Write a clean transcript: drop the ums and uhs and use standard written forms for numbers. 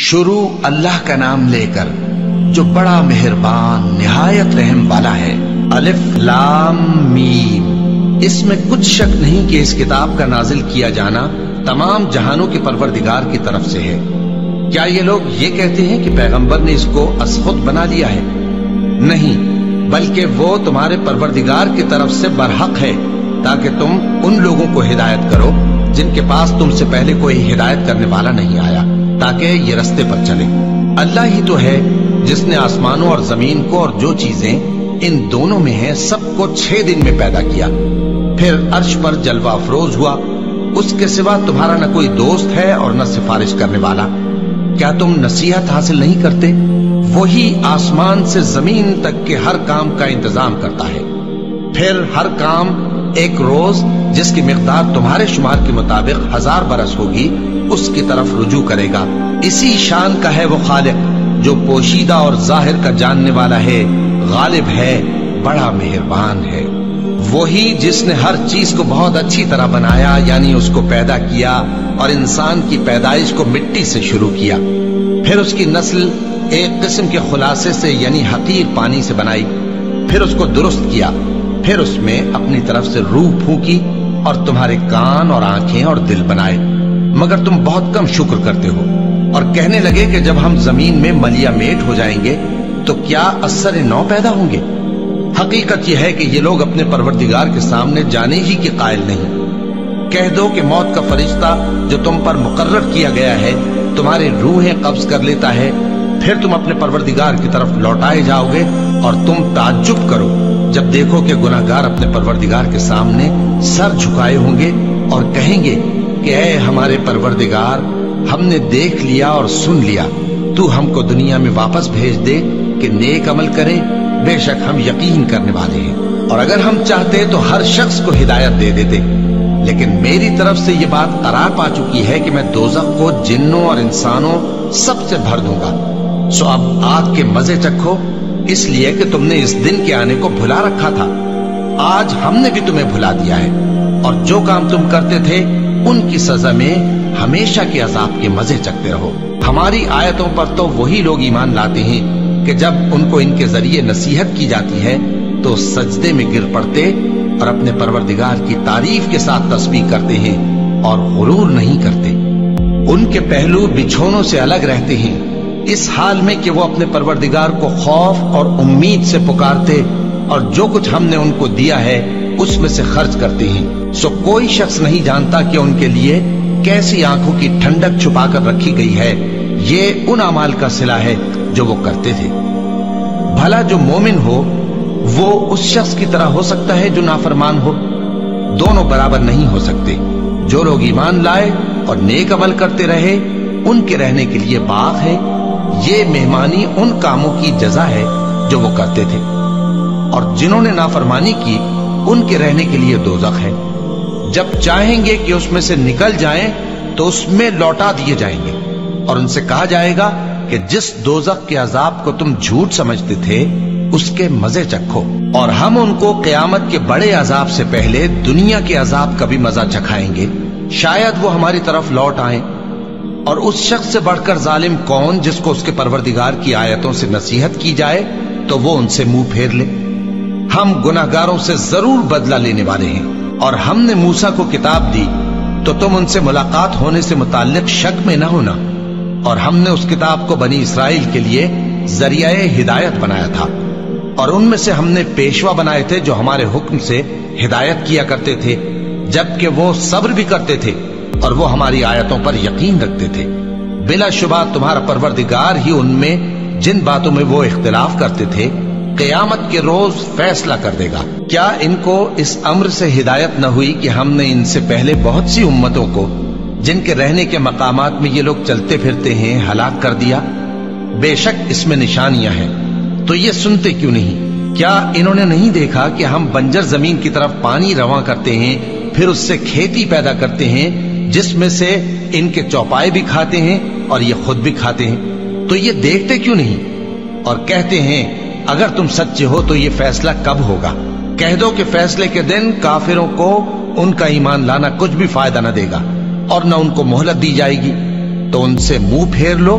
شروع اللہ کا نام لے کر جو بڑا مہربان نہایت رحم والا ہے۔ الف لام میم۔ اس میں کچھ شک نہیں کہ اس کتاب کا نازل کیا جانا تمام جہانوں کے پروردگار کی طرف سے ہے۔ کیا یہ لوگ یہ کہتے ہیں کہ پیغمبر نے اس کو از خود بنا لیا ہے؟ نہیں، بلکہ وہ تمہارے پروردگار کی طرف سے برحق ہے، تاکہ تم ان لوگوں کو ہدایت کرو جن کے پاس تم سے پہلے کوئی ہدایت کرنے والا نہیں آیا، تاکہ یہ رستے پر چلے۔ اللہ ہی تو ہے جس نے آسمانوں اور زمین کو اور جو چیزیں ان دونوں میں ہیں سب کو 6 دن میں پیدا کیا، پھر عرش پر جلوہ افروز ہوا۔ اس کے سوا تمہارا نہ کوئی دوست ہے اور نہ سفارش کرنے والا۔ کیا تم نصیحت حاصل نہیں کرتے؟ وہی آسمان سے زمین تک کے ہر کام کا انتظام کرتا ہے، پھر ہر کام ایک روز جس کی مقدار تمہارے شمار کے مطابق 1000 برس ہوگی اس کی طرف رجوع کرے گا۔ اسی شان کا ہے وہ خالق جو پوشیدہ اور ظاہر کا جاننے والا ہے، غالب ہے، بڑا مہربان ہے۔ وہی جس نے ہر چیز کو بہت اچھی طرح بنایا، یعنی اس کو پیدا کیا اور انسان کی پیدائش کو مٹی سے شروع کیا، پھر اس کی نسل ایک قسم کے خلاصے سے یعنی حقیر پانی سے بنائی، پھر اس کو درست کیا، پھر اس میں اپنی طرف سے روح پھونکی اور تمہارے کان اور آنکھیں اور دل بنائے، مگر تم بہت کم شکر کرتے ہو۔ اور کہنے لگے کہ جب ہم زمین میں ملیا میٹ ہو جائیں گے تو کیا اثر نو پیدا ہوں گے؟ حقیقت یہ ہے کہ یہ لوگ اپنے پروردگار کے سامنے جانے ہی کے قائل نہیں۔ کہہ دو کہ موت کا فرشتہ جو تم پر مقرر کیا گیا ہے تمہاری روحیں قبض کر لیتا ہے، پھر تم اپنے پروردگار کی طرف لوٹائے جاؤ گے، اور تم تعجب کرو جب دیکھو کہ گناہگار اپنے پروردگار کے سامنے سر جھکائے ہوں گے اور کہیں گے کہ اے ہمارے پروردگار، ہم نے دیکھ لیا اور سن لیا، تو ہم کو دنیا میں واپس بھیج دے کہ نیک عمل کریں، بے شک ہم یقین کرنے والے ہیں۔ اور اگر ہم چاہتے تو ہر شخص کو ہدایت دے دیتے، لیکن میری طرف سے یہ بات قرار پا چکی ہے کہ میں دوزخ کو جنوں اور انسانوں سب سے بھر دوں گا۔ سو اب آگ کے مزے چکھو، اس لیے کہ تم نے اس دن کے آنے کو بھلا رکھا تھا۔ آج ہم نے بھی تمہیں بھلا دیا ہے، اور جو کام تم کرتے تھے ان کی سزا میں ہمیشہ کے عذاب کے مزے چکتے رہو۔ ہماری آیتوں پر تو وہی لوگ ایمان لاتے ہیں کہ جب ان کو ان کے ذریعے نصیحت کی جاتی ہے تو سجدے میں گر پڑتے اور اپنے پروردگار کی تعریف کے ساتھ تسبیح کرتے ہیں اور غرور نہیں کرتے۔ ان کے پہلو بچھونوں سے الگ رہتے ہیں، اس حال میں کہ وہ اپنے پروردگار کو خوف اور امید سے پکارتے اور جو کچھ ہم نے ان کو دیا ہے اس میں سے خرچ کرتے ہیں۔ سو کوئی شخص نہیں جانتا کہ ان کے لیے کیسی آنکھوں کی ٹھنڈک چھپا کر رکھی گئی ہے، یہ ان اعمال کا صلہ ہے جو وہ کرتے تھے۔ بھلا جو مومن ہو وہ اس شخص کی طرح ہو سکتا ہے جو نافرمان ہو؟ دونوں برابر نہیں ہو سکتے۔ جو لوگ ایمان لائے اور نیک عمل کرتے رہے ان کے رہنے کے لیے باغ ہے، یہ مہمانی ان کاموں کی جزا ہے جو وہ کرتے تھے، اور جنہوں نے نافرمانی کی ان کے رہنے کے لیے دوزخ ہے۔ جب چاہیں گے کہ اس میں سے نکل جائیں تو اس میں لوٹا دیے جائیں گے، اور ان سے کہا جائے گا کہ جس دوزخ کے عذاب کو تم جھوٹ سمجھتے تھے اس کے مزے چکھو، اور ہم ان کو قیامت کے بڑے عذاب سے پہلے دنیا کے عذاب کا بھی مزہ چکھائیں گے، شاید وہ ہماری طرف لوٹ آئیں۔ اور اس شخص سے بڑھ کر ظالم کون جس کو اس کے پروردگار کی آیتوں سے نصیحت کی جائے تو وہ ان سے منہ پھیر لے۔ ہم گناہگاروں سے ضرور بدلہ لینے والے ہیں، اور ہم نے موسیٰ کو کتاب دی تو تم ان سے ملاقات ہونے سے متعلق شک میں نہ ہونا، اور ہم نے اس کتاب کو بنی اسرائیل کے لیے ذریعہ ہدایت بنایا تھا، اور ان میں سے ہم نے پیشوا بنائے تھے جو ہمارے حکم سے ہدایت کیا کرتے تھے، جبکہ وہ صبر بھی کرتے تھے اور وہ ہماری آیتوں پر یقین رکھتے تھے۔ بلا شبہ تمہارا پروردگار ہی ان میں جن باتوں میں وہ اختلاف کرتے تھے قیامت کے روز فیصلہ کر دے گا۔ کیا ان کو اس امر سے ہدایت نہ ہوئی کہ ہم نے ان سے پہلے بہت سی امتوں کو جن کے رہنے کے مقامات میں یہ لوگ چلتے پھرتے ہیں ہلاک کر دیا؟ بے شک اس میں نشانیاں ہیں، تو یہ سنتے کیوں نہیں؟ کیا انہوں نے نہیں دیکھا کہ ہم بنجر زمین کی طرف پانی رواں کرتے ہیں، پھر اس سے کھیتی پیدا کرتے ہیں جس میں سے ان کے چوپائے بھی کھاتے ہیں اور یہ خود بھی کھاتے ہیں؟ تو یہ دیکھتے کیوں نہیں؟ اور کہتے ہیں اگر تم سچے ہو تو یہ فیصلہ کب ہوگا؟ کہہ دو کہ فیصلے کے دن کافروں کو ان کا ایمان لانا کچھ بھی فائدہ نہ دے گا، اور نہ ان کو مہلت دی جائے گی، تو ان سے منہ پھیر لو